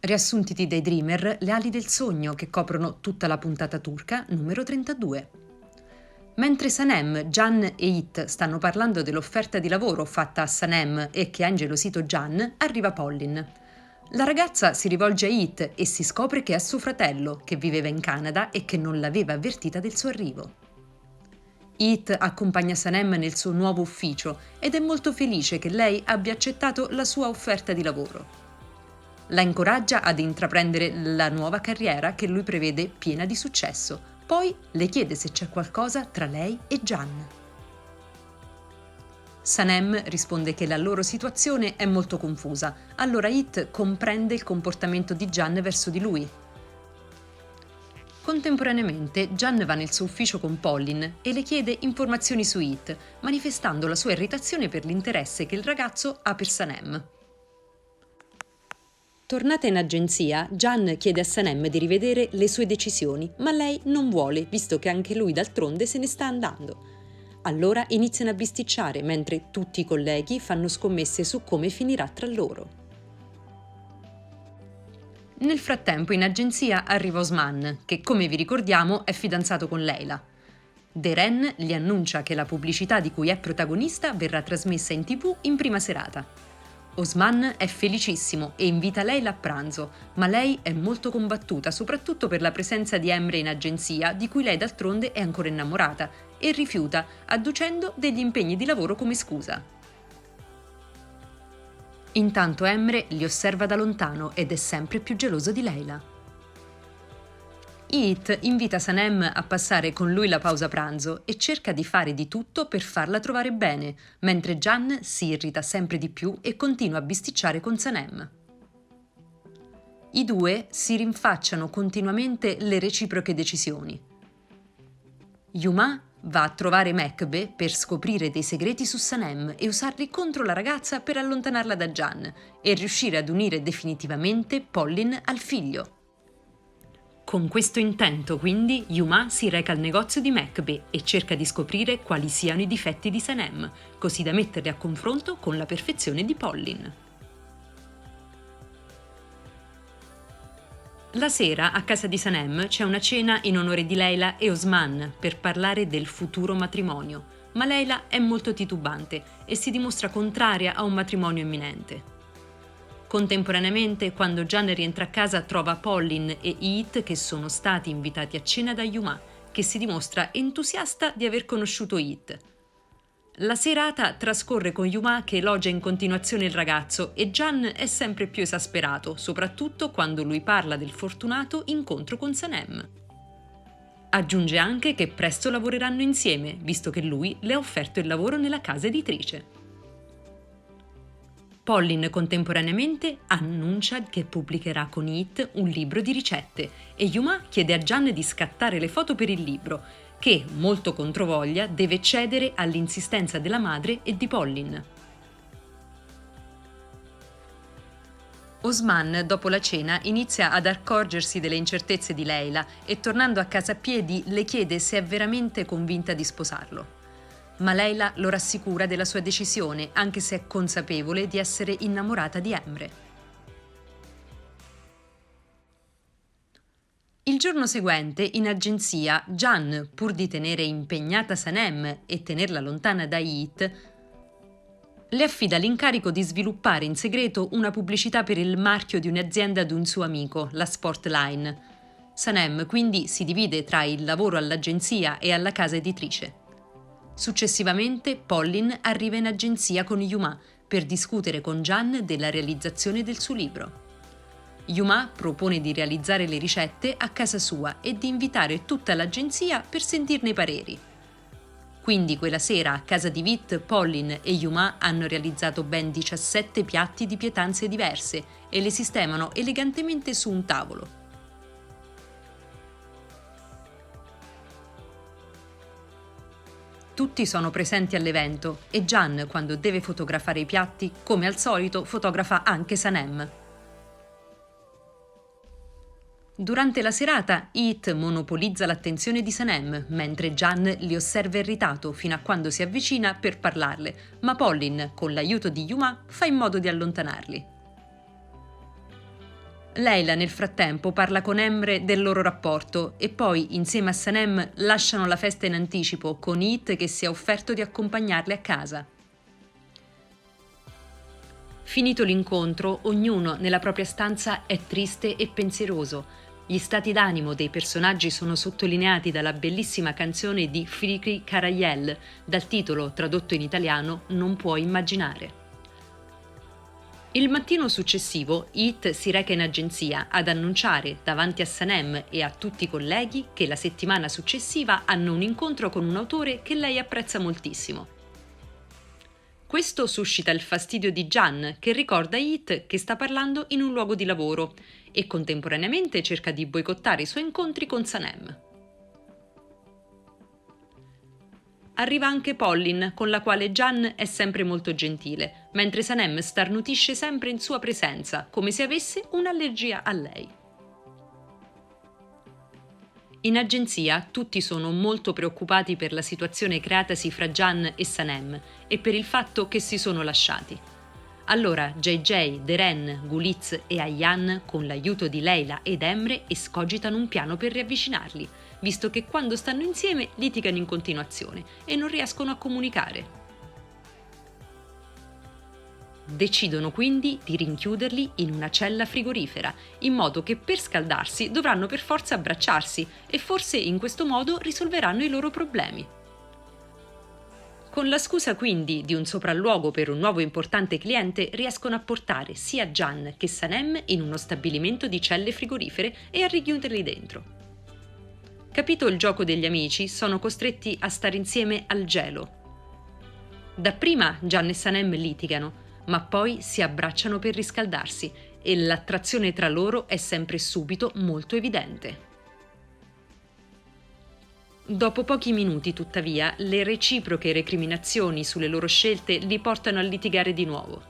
Riassunti di Daydreamer, le ali del sogno che coprono tutta la puntata turca numero 32. Mentre Sanem, Can e It stanno parlando dell'offerta di lavoro fatta a Sanem e che ha ingelosito Can, arriva Pollin. La ragazza si rivolge a It e si scopre che è suo fratello, che viveva in Canada e che non l'aveva avvertita del suo arrivo. It accompagna Sanem nel suo nuovo ufficio ed è molto felice che lei abbia accettato la sua offerta di lavoro. La incoraggia ad intraprendere la nuova carriera che lui prevede piena di successo. Poi le chiede se c'è qualcosa tra lei e Can. Sanem risponde che la loro situazione è molto confusa, allora It comprende il comportamento di Can verso di lui. Contemporaneamente, Can va nel suo ufficio con Pollin e le chiede informazioni su It, manifestando la sua irritazione per l'interesse che il ragazzo ha per Sanem. Tornata in agenzia, Can chiede a Sanem di rivedere le sue decisioni, ma lei non vuole, visto che anche lui d'altronde se ne sta andando. Allora iniziano a bisticciare, mentre tutti i colleghi fanno scommesse su come finirà tra loro. Nel frattempo in agenzia arriva Osman, che come vi ricordiamo è fidanzato con Leila. Deren gli annuncia che la pubblicità di cui è protagonista verrà trasmessa in TV in prima serata. Osman è felicissimo e invita Leila a pranzo, ma lei è molto combattuta, soprattutto per la presenza di Emre in agenzia, di cui lei d'altronde è ancora innamorata, e rifiuta, adducendo degli impegni di lavoro come scusa. Intanto Emre li osserva da lontano ed è sempre più geloso di Leila. It invita Sanem a passare con lui la pausa pranzo e cerca di fare di tutto per farla trovare bene, mentre Can si irrita sempre di più e continua a bisticciare con Sanem. I due si rinfacciano continuamente le reciproche decisioni. Yuma va a trovare Mekbe per scoprire dei segreti su Sanem e usarli contro la ragazza per allontanarla da Can e riuscire ad unire definitivamente Pollin al figlio. Con questo intento, quindi, Yuma si reca al negozio di Mekbe e cerca di scoprire quali siano i difetti di Sanem, così da metterli a confronto con la perfezione di Pollin. La sera, a casa di Sanem, c'è una cena in onore di Leila e Osman per parlare del futuro matrimonio, ma Leila è molto titubante e si dimostra contraria a un matrimonio imminente. Contemporaneamente, quando Can rientra a casa, trova Pollin e It che sono stati invitati a cena da Yuma, che si dimostra entusiasta di aver conosciuto It. La serata trascorre con Yuma che elogia in continuazione il ragazzo e Can è sempre più esasperato, soprattutto quando lui parla del fortunato incontro con Sanem. Aggiunge anche che presto lavoreranno insieme, visto che lui le ha offerto il lavoro nella casa editrice. Pollin contemporaneamente annuncia che pubblicherà con It un libro di ricette e Yuma chiede a Can di scattare le foto per il libro, che, molto controvoglia, deve cedere all'insistenza della madre e di Pollin. Osman, dopo la cena, inizia ad accorgersi delle incertezze di Leila e, tornando a casa a piedi, le chiede se è veramente convinta di sposarlo. Ma Leila lo rassicura della sua decisione, anche se è consapevole di essere innamorata di Emre. Il giorno seguente, in agenzia, Can, pur di tenere impegnata Sanem e tenerla lontana da It, le affida l'incarico di sviluppare in segreto una pubblicità per il marchio di un'azienda di un suo amico, la Sportline. Sanem quindi si divide tra il lavoro all'agenzia e alla casa editrice. Successivamente, Pollin arriva in agenzia con Yuma per discutere con Can della realizzazione del suo libro. Yuma propone di realizzare le ricette a casa sua e di invitare tutta l'agenzia per sentirne i pareri. Quindi quella sera a casa di Vit, Pollin e Yuma hanno realizzato ben 17 piatti di pietanze diverse e le sistemano elegantemente su un tavolo. Tutti sono presenti all'evento e Can, quando deve fotografare i piatti, come al solito, fotografa anche Sanem. Durante la serata, It monopolizza l'attenzione di Sanem, mentre Can li osserva irritato fino a quando si avvicina per parlarle, ma Pollin, con l'aiuto di Yuma, fa in modo di allontanarli. Leila nel frattempo parla con Emre del loro rapporto e poi, insieme a Sanem, lasciano la festa in anticipo con Heath che si è offerto di accompagnarle a casa. Finito l'incontro, ognuno nella propria stanza è triste e pensieroso. Gli stati d'animo dei personaggi sono sottolineati dalla bellissima canzone di Fikri Karayel, dal titolo, tradotto in italiano, Non puoi immaginare. Il mattino successivo, Heath si reca in agenzia ad annunciare davanti a Sanem e a tutti i colleghi che la settimana successiva hanno un incontro con un autore che lei apprezza moltissimo. Questo suscita il fastidio di Can, che ricorda Heath che sta parlando in un luogo di lavoro e contemporaneamente cerca di boicottare i suoi incontri con Sanem. Arriva anche Pollin, con la quale Can è sempre molto gentile, mentre Sanem starnutisce sempre in sua presenza, come se avesse un'allergia a lei. In agenzia tutti sono molto preoccupati per la situazione creatasi fra Can e Sanem e per il fatto che si sono lasciati. Allora JJ, Deren, Guliz e Ayaan, con l'aiuto di Leila ed Emre, escogitano un piano per riavvicinarli, visto che quando stanno insieme litigano in continuazione e non riescono a comunicare. Decidono quindi di rinchiuderli in una cella frigorifera, in modo che per scaldarsi dovranno per forza abbracciarsi e forse in questo modo risolveranno i loro problemi. Con la scusa quindi di un sopralluogo per un nuovo importante cliente riescono a portare sia Can che Sanem in uno stabilimento di celle frigorifere e a richiuderli dentro. Capito il gioco degli amici, sono costretti a stare insieme al gelo. Dapprima Can e Sanem litigano, ma poi si abbracciano per riscaldarsi e l'attrazione tra loro è sempre subito molto evidente. Dopo pochi minuti, tuttavia, le reciproche recriminazioni sulle loro scelte li portano a litigare di nuovo.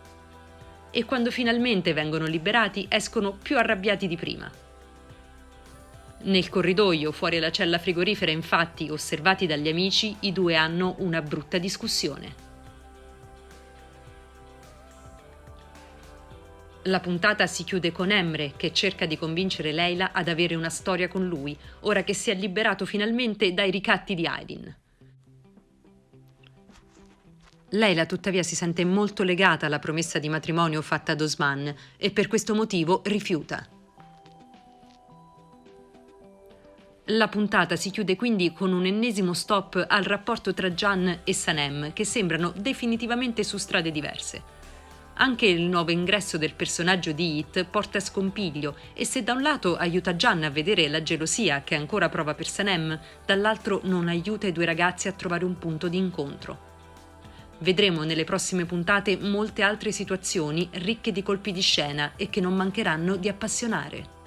E quando finalmente vengono liberati, escono più arrabbiati di prima. Nel corridoio, fuori la cella frigorifera, infatti, osservati dagli amici, i due hanno una brutta discussione. La puntata si chiude con Emre che cerca di convincere Leila ad avere una storia con lui, ora che si è liberato finalmente dai ricatti di Aydin. Leila tuttavia si sente molto legata alla promessa di matrimonio fatta ad Osman e per questo motivo rifiuta. La puntata si chiude quindi con un ennesimo stop al rapporto tra Can e Sanem, che sembrano definitivamente su strade diverse. Anche il nuovo ingresso del personaggio di Heath porta scompiglio e se da un lato aiuta Can a vedere la gelosia che ancora prova per Sanem, dall'altro non aiuta i due ragazzi a trovare un punto di incontro. Vedremo nelle prossime puntate molte altre situazioni ricche di colpi di scena e che non mancheranno di appassionare.